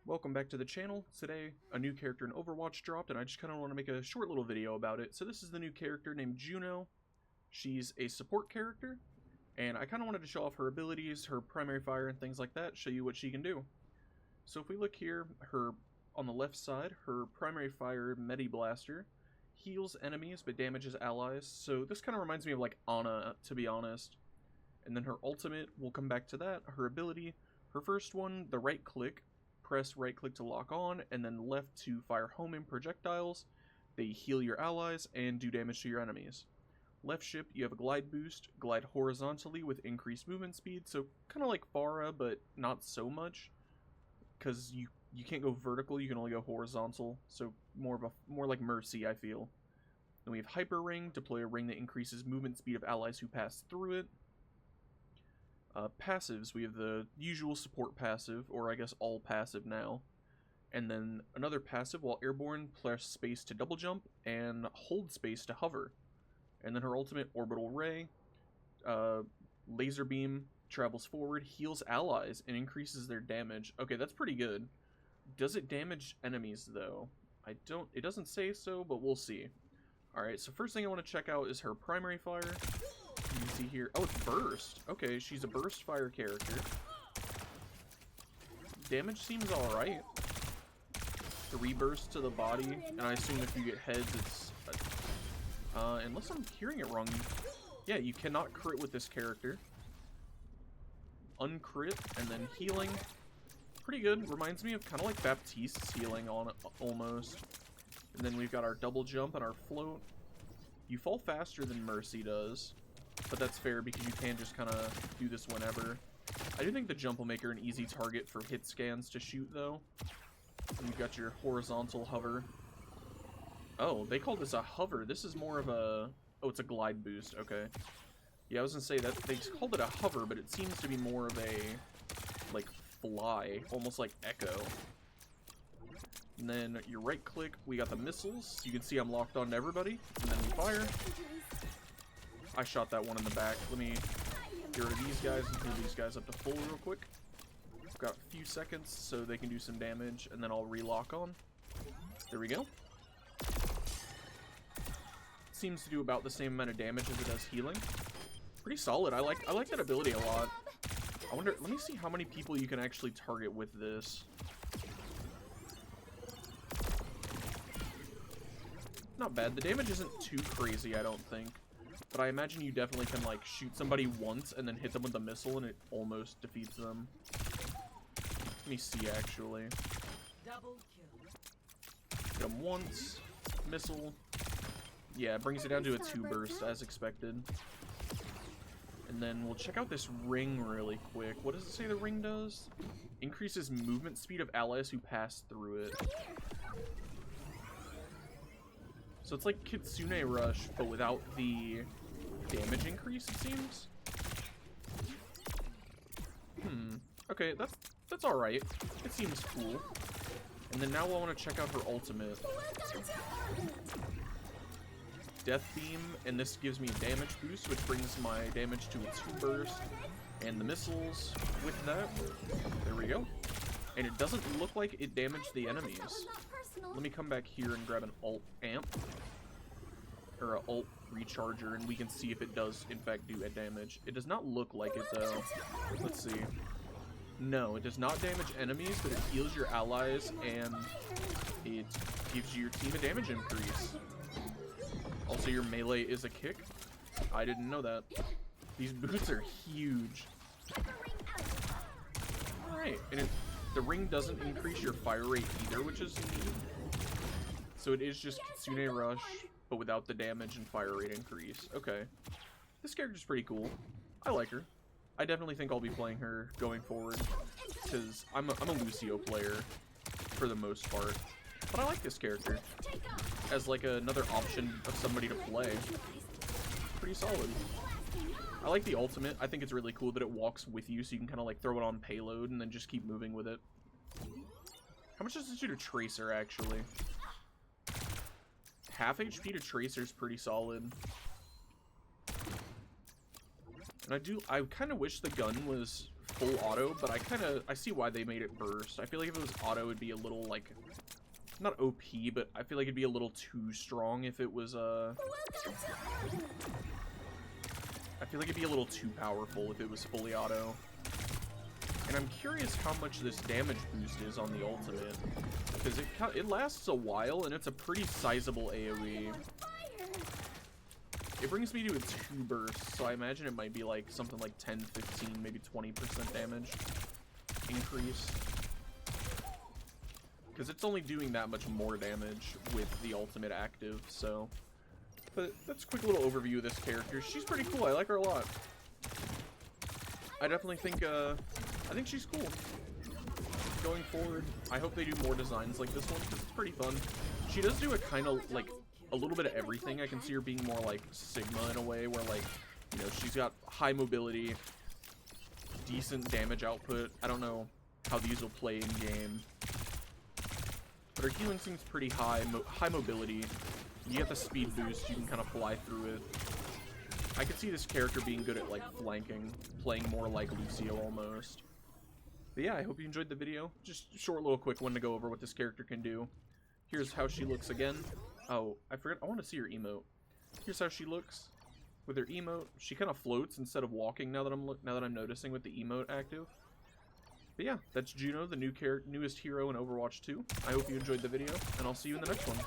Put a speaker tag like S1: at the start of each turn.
S1: Welcome back to the channel. Today, a new character in Overwatch dropped, and I just kind of want to make a short little video about it. So this is the new character named Juno. She's a support character, and I kind of wanted to show off her abilities, her primary fire, and things like that, show you what she can do. So if we look here, on the left side, her primary fire, Medi Blaster, heals enemies but damages allies. So this kind of reminds me of like Ana, to be honest. And then her ultimate, we'll come back to that. Her ability, her first one, the right click. Press right click to lock on, and then left to fire homing projectiles. They heal your allies and do damage to your enemies. Left shift, you have a glide boost, glide horizontally with increased movement speed, so kind of like Pharah, but not so much, because you can't go vertical, you can only go horizontal, so more like Mercy, I feel. Then we have hyper ring, deploy a ring that increases movement speed of allies who pass through it. Passives, we have the usual support passive, or I guess all passive now. And then another passive, while airborne, press space to double jump, and hold space to hover. And then her ultimate, Orbital Ray, laser beam, travels forward, heals allies, and increases their damage. Okay, that's pretty good. Does it damage enemies, though? It doesn't say so, but we'll see. Alright, so first thing I want to check out is her primary fire. You can see here. Oh, it's burst. Okay, she's a burst fire character. Damage seems alright. 3 bursts to the body, and I assume if you get heads, it's... unless I'm hearing it wrong. Yeah, you cannot crit with this character. Uncrit, and then healing. Pretty good. Reminds me of kind of like Baptiste's healing on almost. And then we've got our double jump and our float. You fall faster than Mercy does. But that's fair because you can just kind of do this whenever. I do think the jump will make her an easy target for hit scans to shoot, though. And you've got your horizontal hover. Oh, they call this a hover. This is more of a... Oh, it's a glide boost. Okay. Yeah, I was going to say that they called it a hover, but it seems to be more of a, like, fly. Almost like Echo. And then your right click, we got the missiles. You can see I'm locked on to everybody. And then we fire. I shot that one in the back. Let me get rid of these guys and move these guys up to full real quick. Got a few seconds so they can do some damage, and then I'll relock on. There we go. Seems to do about the same amount of damage as it does healing. Pretty solid. I like that ability a lot. I wonder, let me see how many people you can actually target with this. Not bad. The damage isn't too crazy, I don't think. But I imagine you definitely can, like, shoot somebody once and then hit them with a missile and it almost defeats them. Let me see, actually.
S2: Double kill.
S1: Hit them once. Missile. Yeah, it brings it down to a 2 burst, as expected. And then we'll check out this ring really quick. What does it say the ring does? Increases movement speed of allies who pass through it. So it's like Kitsune Rush, but without the damage increase, it seems. Okay, that's alright. It seems cool. And then now I want to check out her ultimate. Death Beam, and this gives me a damage boost, which brings my damage to a 2 burst. And the missiles with that. There we go. And it doesn't look like it damaged the enemies. Let me come back here and grab an alt amp. Or an alt recharger, and we can see if it does, in fact, do damage. It does not look like it, though. Let's see. No, it does not damage enemies, but it heals your allies, and it gives your team a damage increase. Also, your melee is a kick. I didn't know that. These boots are huge. Alright, and the ring doesn't increase your fire rate either, which is neat. So it is just Kitsune Rush, but without the damage and fire rate increase. Okay. This character's pretty cool. I like her. I definitely think I'll be playing her going forward, because I'm a Lucio player for the most part. But I like this character as like another option of somebody to play. Pretty solid. I like the ultimate. I think it's really cool that it walks with you, so you can kind of like throw it on payload and then just keep moving with it. How much does it do to Tracer, actually? Half HP to Tracer's pretty solid. And I kind of wish the gun was full auto, but I see why they made it burst. I feel like if it was auto, it'd be a little, like, not OP, but I feel like it'd be a little too strong if it was, I feel like it'd be a little too powerful if it was fully auto. And I'm curious how much this damage boost is on the ultimate, because it lasts a while, and it's a pretty sizable AoE. It brings me to a 2 bursts, so I imagine it might be like something like 10, 15, maybe 20% damage increase. Because it's only doing that much more damage with the ultimate active, so... But that's a quick little overview of this character. She's pretty cool, I like her a lot. I definitely think, I think she's cool. Going forward, I hope they do more designs like this one, because it's pretty fun. She does do a kind of, like, a little bit of everything. I can see her being more like Sigma in a way, where, like, you know, she's got high mobility, decent damage output. I don't know how these will play in game, but her healing seems pretty high. High mobility. You get the speed boost, you can kind of fly through it. I could see this character being good at, like, flanking, playing more like Lucio almost. But yeah, I hope you enjoyed the video. Just a short little quick one to go over what this character can do. Here's how she looks again. Oh, I forgot. I want to see her emote. Here's how she looks with her emote. She kind of floats instead of walking. Now that I'm noticing with the emote active. But yeah, that's Juno, the newest hero in Overwatch 2. I hope you enjoyed the video, and I'll see you in the next one.